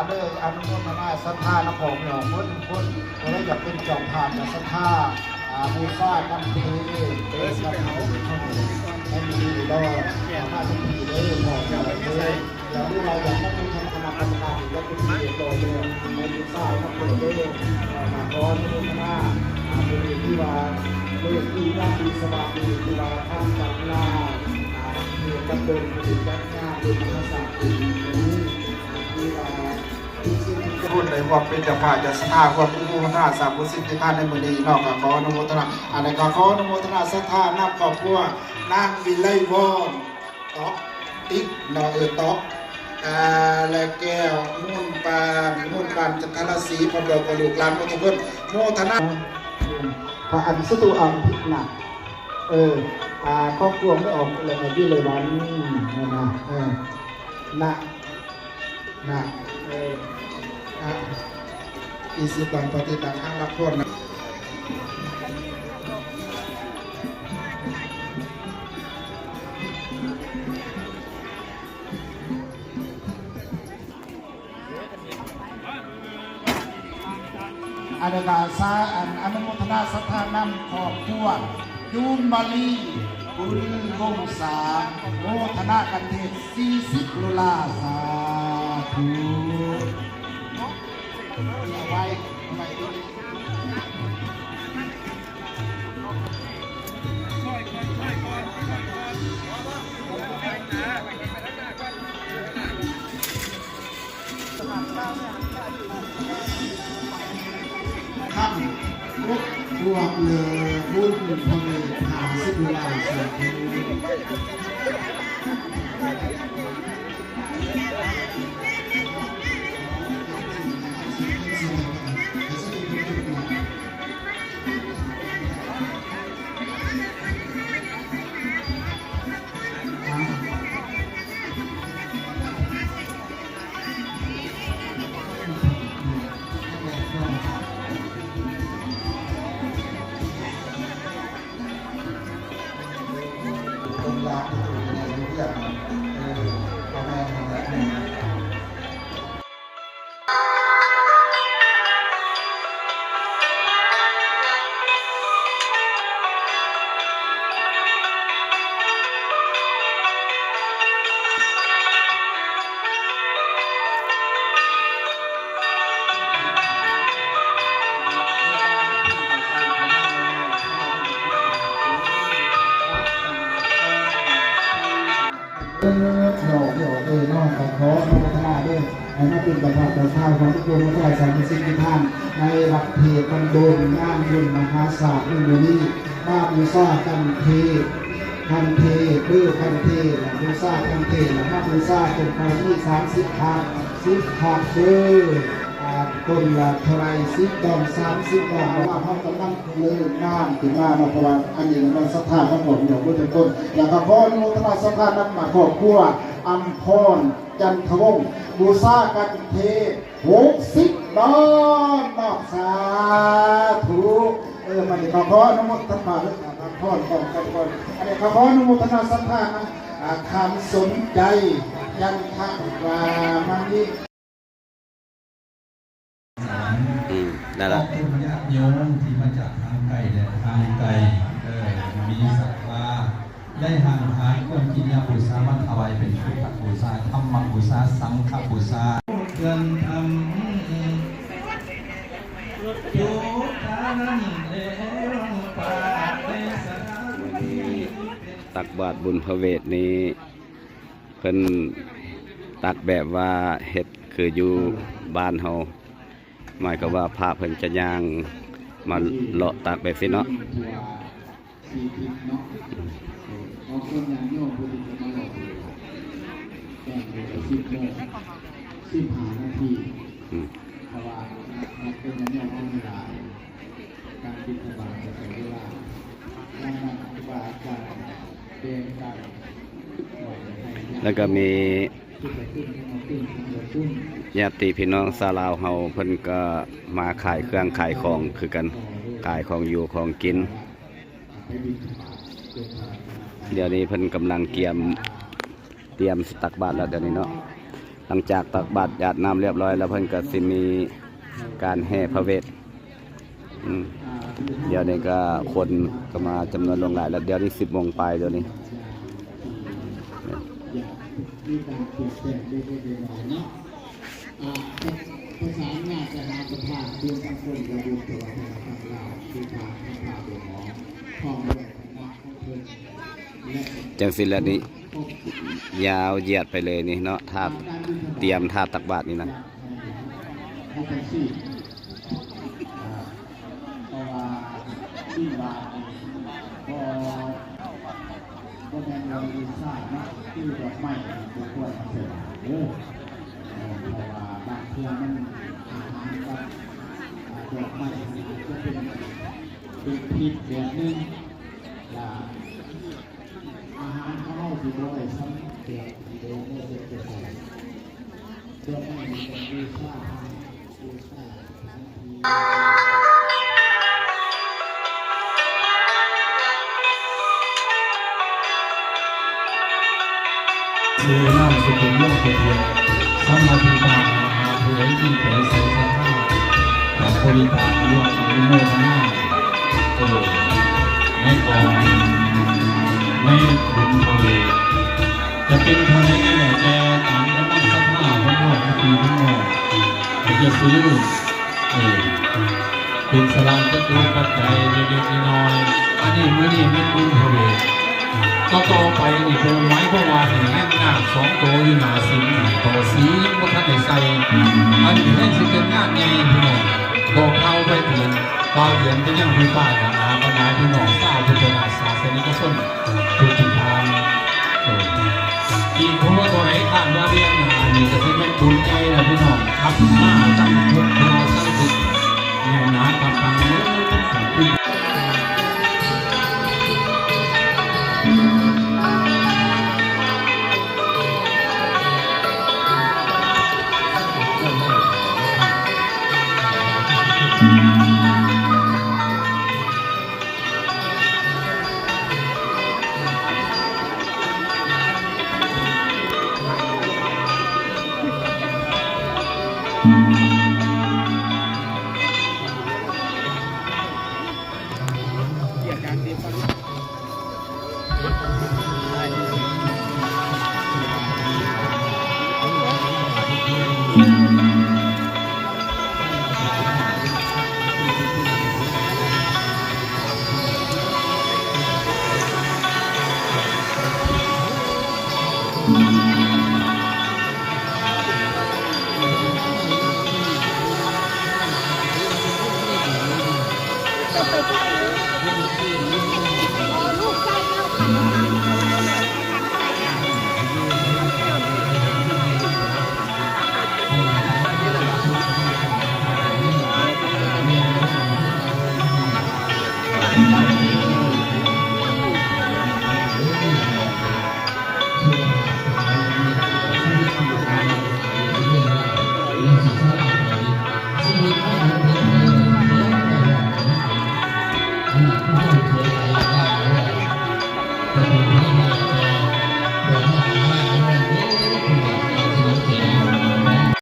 เลยอนุโมทนาศรัทธาน้ำของเราคนเราอยากเป็นจอมผ่านศรัทธาบูชากันทีเป็นกับเขาให้มีดอกมาทุกทีเลยบอกเลยแล้วที่เราอยากต้องมีคณะกรรมการและเป็นที่โตเลยในบูชาทั้งหมดเลยมาขออนุโมทนาเป็นที่ว่าเมื่อที่ร่างดีสบายดีที่ว่าท่านจัดงานมีกำลังจัดงานเป็นภาษาที่พูดในความเป็นเจ้าภาพจะสถาความอุโมทนาสามบุสิทธิท่านในมือนี้นอกจากขออนุโมทนาอะไรก็ขออนุโมทนาศรัทธานับครอบครัวนางวิไลวอนต๊อกติ๊กนอต๊อกและแก้วมุ่นปานจันทรศรีพร้อมดอกกระดูกลานทุกคนโมทนาพระอันสุตุอังพิหนักครอบครัวไม่ออกเลยมาที่เลยวันนะอิสิตังปฏิตังอังรับพ้นนะอาดาซาอนุโมทนาสัทธานำครอบครัวยูนบาลีบุญวงศาโมทนากันเทศ40 ลุลาสาธุไว้ครับรวมเลยบุญพระเวท50 ลุลาสาธุนอกจากขออนุโมทนาด้วยมาเป็นประธานเจ้าภาพของทุกคนทุกท่านสามสิบท่านในหลักเทศตำบลงานบุญมหาศาสตร์ในนี้มาบูชากันเทเพื่อกันเทบูชากันเทมาบูชาเป็นครั้งที่30 ถาดเด้อคนละเท่าไร10 ดอก30 ดอกว่าเขากำลังเลิกงานถึงมาเพราะว่าอันนี้มันศรัทธาทั้งหมดอยู่บนต้นแล้วก็ขออนุโมทนาศรัทธานำมาครอบครัวอัมพรจันทวงศ์บูชากันเท60 ดอกสาธุมันนี้ขออนุโมทนาด้วยอัมพรของกันก่อนอันนี้ขออนุโมทนาศรัทธานะคำสนใจยันทว่ามันนี้นั่นแหละญาติโยมที่มาจากทางไกลและทางไกลมีศรัทธาได้ห่างหายความกินยาบูชามันถวายเป็นพุทธบูชาธรรมบูชาสังฆบูชาเกินทำโยธานันเอวังปาเตสนาตักบาตรบุญพระเวทนี้เพิ่นตักแบบว่าเฮ็ดคืออยู่บ้านเฮาหมายก็ว่าพระเพิ่นจะย่างมาเลาะตักแบบนี้เนาะ15 นาทีเพราะว่าเป็นอย่างนี้ต้องเวลาการบิณฑบาตจะใช้เวลาดังนั้นครูบาอาจารย์เรียนกัน แล้วก็มีญาติพี่น้องชาวลาวเฮาเพิ่นก็มาขายเครื่องขายของคือกันขายของอยู่ของกินเดี๋ยวนี้เพิ่นกำลังเตรียมตักบาตรแล้วเดี๋ยวนี้เนาะหลังจากตักบาตรหยาดน้ำเรียบร้อยแล้วเพิ่นก็สิมีการแห่พระเวทเดี๋ยวนี้ก็คนก็มาจำนวนลงหลายแล้วเดี๋ยวนี้10 โมงไปเดี๋ยวนี้ มีการเปลี่ยนแปลงได้หน่อยเนาะภาษางานจะหาประธานเดือนสังคมระบุตัวให้ทางเราคือทางพาเดือนหมอพร้อมด้วยคณะของเพิ่นและ จังสิแล้วนี้ยาวเหยียดไปเลยนี่เนาะท่าเตรียมท่าตักบาตรนี่นะ ให้เป็นชื่อเพราะว่าที่ว่าก็แทนเราดีไซน์นะที่ดอกไม้ตัวควรเสร็จเพราะว่าบางทีมันอาหารกับดอกไม้จะเป็นผิดแบบนึงอาหารเขาที่เราได้ซ้ำเดียวที่เราไม่ได้จะใส่ดอกไม้เป็นดีไซน์คือน้ำสุขุมโลกเทียนสมาธิตาอาภูริที่เผยใส่สภาพแต่บริการรวมโมทนาในกองในบุญทะเลจะเป็นทะเลแต่ตามกำลังสภาพของโลกคือทั้งหมดจะซื้อเป็นสลากจะตัวปัจจัยเล็กๆน้อยๆอันนี้เมื่อนี้เป็นบุญทะเลต่อไปนี่เป็นไม้พวานแห้งน้ำ2 ตัวอยู่หนาสิงต่อสียังบ่ทันได้ใส่อันนี้แห้งสิเป็นงานใหญ่พี่น้องบอกเข้าไปถึงตอนเรียนเป็นยังพี่ป้านะบรรดาพี่น้องสาวพุทธศาสนิกชนทุกทางอีกคนว่าตัวไหนข้ามว่าเรียนอันนี้จะเป็นบุญใจนะพี่น้องทับหน้าตั้งทุกเราตั้งทุกแนวหนากับทางนู้นขึ้น